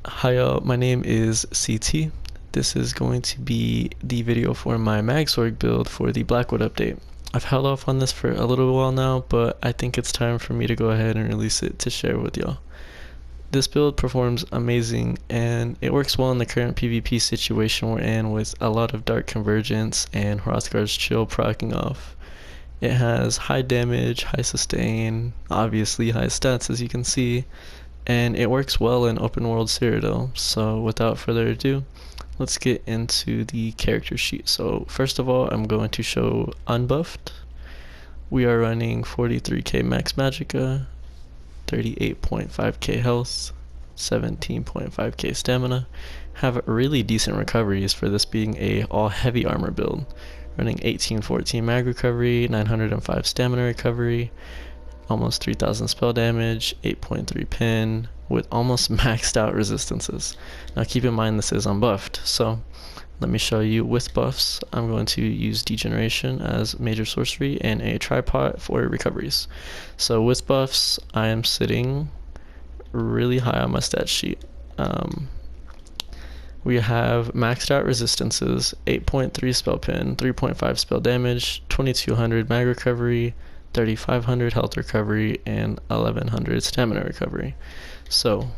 Hi y'all, my name is CT. This is going to be the video for my Magsorc build for the Blackwood update. I've held off on this for a little while now, but I think it's time for me to go ahead and release it to share with y'all. This build performs amazing and it works well in the current PvP situation we're in with a lot of Dark Convergence and Hrothgar's Chill proccing off. It has high damage, high sustain, obviously high stats as you can see, and it works well in open world Cyrodiil. So without further ado, let's get into the character sheet. So first of all, I'm going to show unbuffed. We are running 43k max magicka, 38.5k health, 17.5k stamina. Have really decent recoveries for this being a all heavy armor build. Running 1814 mag recovery, 905 stamina recovery, almost 3000 spell damage, 8.3 pin, with almost maxed out resistances. Now keep in mind this is unbuffed, so let me show you with buffs. I'm going to use Degeneration as major sorcery and a tripod for recoveries. So with buffs, I am sitting really high on my stat sheet. We have maxed out resistances, 8.3 spell pin, 3.5 spell damage, 2200 mag recovery, 3500 health recovery, and 1100 stamina recovery. So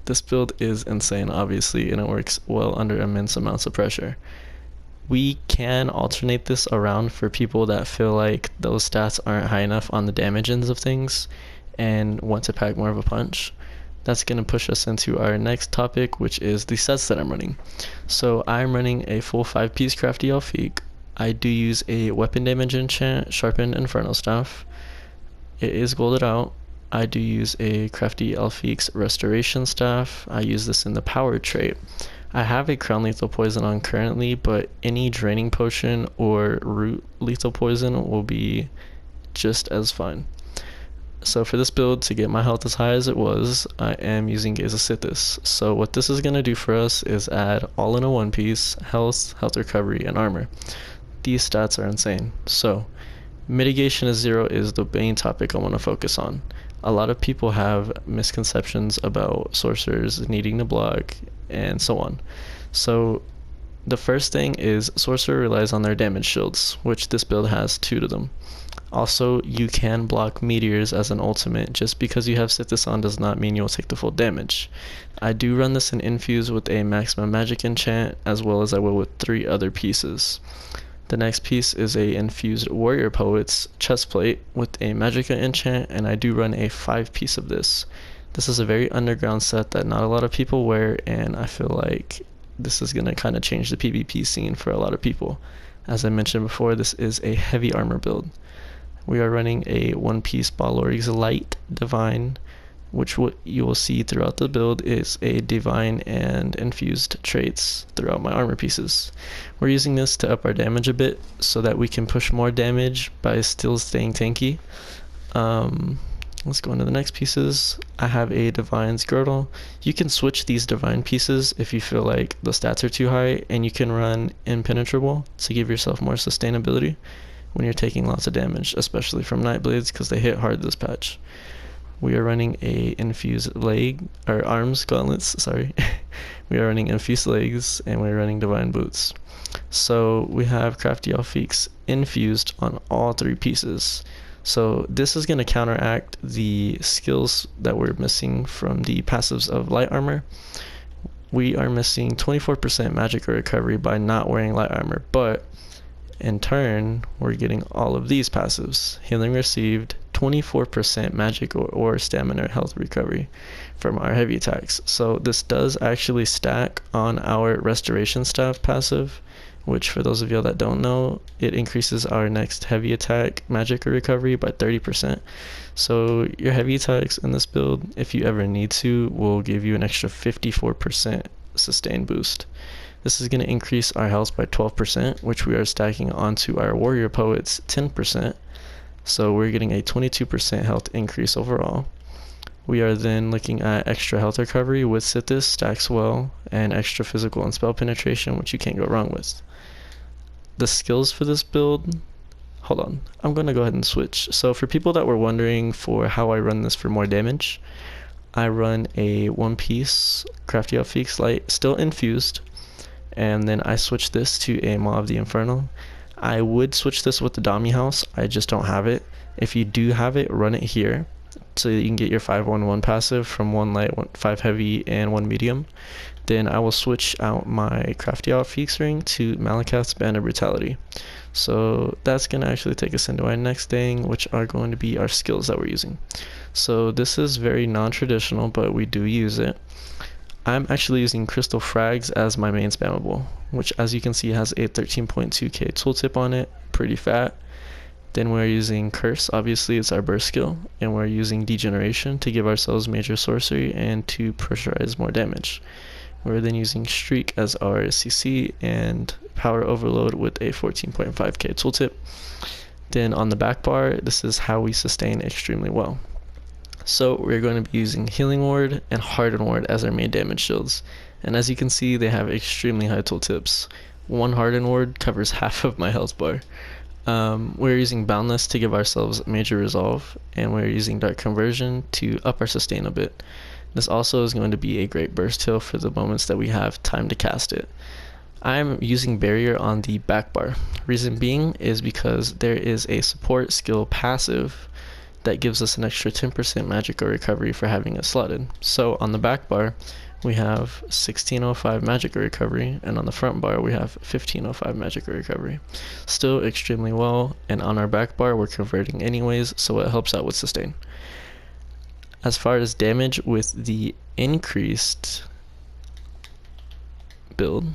this build is insane, obviously, and it works well under immense amounts of pressure. We can alternate this around for people that feel like those stats aren't high enough on the damage ends of things and want to pack more of a punch. That's going to push us into our next topic, which is the sets that I'm running. So I'm running a full 5-piece crafty Elfique. I do use a weapon damage enchant, sharpened Inferno Staff. It is golded out. I do use a crafty Elfique's restoration staff. I use this in the power trait. I have a crown lethal poison on currently, but any draining potion or root lethal poison will be just as fine. So for this build, to get my health as high as it was, I am using Gaze of Sithis. So what this is going to do for us is add all in a one piece, health recovery, and armor. These stats are insane. So mitigation is 0 is the main topic I want to focus on. A lot of people have misconceptions about sorcerers needing to block and so on. So the first thing is sorcerer relies on their damage shields, which this build has 2 of them. Also, you can block meteors as an ultimate. Just because you have Sithis on does not mean you'll take the full damage. I do run this in infuse with a maximum magic enchant, as well as I will with 3 other pieces. The next piece is a infused warrior poet's chestplate with a magicka enchant, and I do run a 5-piece of this. This is a very underground set that not a lot of people wear, and I feel like this is going to kind of change the PvP scene for a lot of people. As I mentioned before, this is a heavy armor build. We are running a 1-piece Balorig's Light Divine, which what you will see throughout the build is a divine and infused traits throughout my armor pieces. We're using this to up our damage a bit so that we can push more damage by still staying tanky. Let's go into the next pieces. I have a Divine's Girdle. You can switch these Divine pieces if you feel like the stats are too high, and you can run Impenetrable to give yourself more sustainability when you're taking lots of damage, especially from Nightblades because they hit hard this patch. We are running a infused arms gauntlets, sorry. We are running infused legs, and we're running divine boots. So we have crafty Elfique's infused on all 3 pieces. So this is going to counteract the skills that we're missing from the passives of light armor. We are missing 24% magic recovery by not wearing light armor, but in turn, we're getting all of these passives. Healing received, 24% magic or stamina health recovery from our heavy attacks. So this does actually stack on our restoration staff passive, which for those of y'all that don't know, it increases our next heavy attack magic recovery by 30%. So your heavy attacks in this build, if you ever need to, will give you an extra 54% sustain boost. This is going to increase our health by 12%, which we are stacking onto our warrior poet's 10%. So we're getting a 22% health increase overall. We are then looking at extra health recovery with Sithis, stacks well, and extra physical and spell penetration, which you can't go wrong with. The skills for this build, hold on, I'm going to go ahead and switch. So for people that were wondering for how I run this for more damage, I run a 1-piece Crafty Outfix Light still infused, and then I switched this to a Maw of the Infernal. I would switch this with the Dami House, I just don't have it. If you do have it, run it here so you can get your 5-1-1 passive from 1 light, 5 heavy, and 1 medium. Then I will switch out my Crafty Outfix ring to Malakath's Band of Brutality. So that's going to actually take us into our next thing, which are going to be our skills that we're using. So this is very non-traditional, but we do use it. I'm actually using Crystal Frags as my main spammable, which as you can see has a 13.2k tooltip on it, pretty fat. Then we're using Curse, obviously it's our burst skill, and we're using Degeneration to give ourselves major sorcery and to pressurize more damage. We're then using Streak as our CC and Power Overload with a 14.5k tooltip. Then on the back bar, this is how we sustain extremely well. So we're going to be using Healing Ward and Harden Ward as our main damage shields. And as you can see, they have extremely high tooltips. One Harden Ward covers half of my health bar. We're using Boundless to give ourselves major resolve, and we're using Dark Conversion to up our sustain a bit. This also is going to be a great burst heal for the moments that we have time to cast it. I'm using Barrier on the back bar. Reason being is because there is a support skill passive that gives us an extra 10% magical recovery for having it slotted. So on the back bar we have 1605 magical recovery, and on the front bar we have 1505 magical recovery. Still extremely well, and on our back bar we're converting anyways, so it helps out with sustain. As far as damage with the increased build,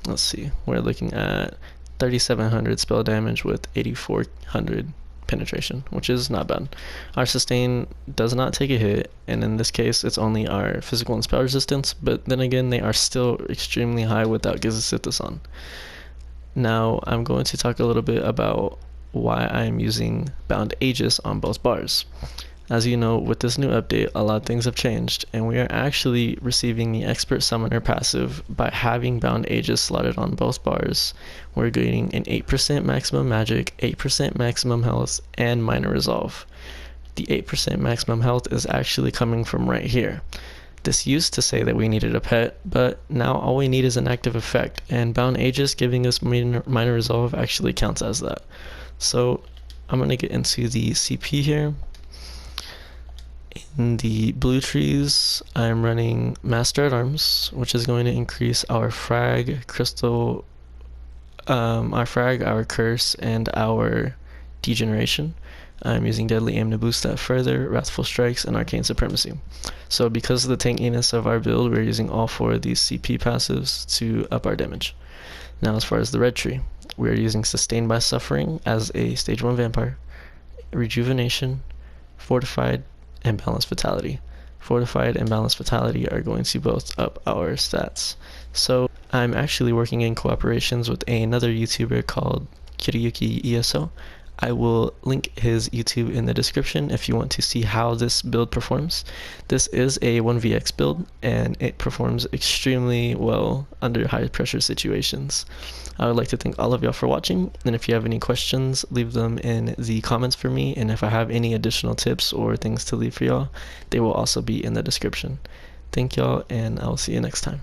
let's see, we're looking at 3700 spell damage with 8400 penetration, which is not bad. Our sustain does not take a hit, and in this case it's only our physical and spell resistance, but then again they are still extremely high without Gizasithis on. Now I'm going to talk a little bit about why I'm using Bound Aegis on both bars. As you know, with this new update, a lot of things have changed, and we are actually receiving the Expert Summoner passive by having Bound Aegis slotted on both bars. We're gaining an 8% maximum magic, 8% maximum health, and minor resolve. The 8% maximum health is actually coming from right here. This used to say that we needed a pet, but now all we need is an active effect, and Bound Aegis giving us minor resolve actually counts as that. So I'm going to get into the CP here. In the blue trees, I'm running Master at Arms, which is going to increase our frag, crystal, our curse, and our degeneration. I'm using Deadly Aim to boost that further, Wrathful Strikes, and Arcane Supremacy. So because of the tankiness of our build, we're using all 4 of these CP passives to up our damage. Now as far as the red tree, we're using Sustained by Suffering as a stage 1 vampire, Rejuvenation, Fortified, and Balanced Vitality. Fortified and Balanced Vitality are going to both up our stats. So I'm actually working in cooperations with another YouTuber called Kiriyuki ESO. I will link his YouTube in the description if you want to see how this build performs. This is a 1vx build, and it performs extremely well under high pressure situations. I would like to thank all of y'all for watching, and if you have any questions, leave them in the comments for me, and if I have any additional tips or things to leave for y'all, they will also be in the description. Thank y'all, and I will see you next time.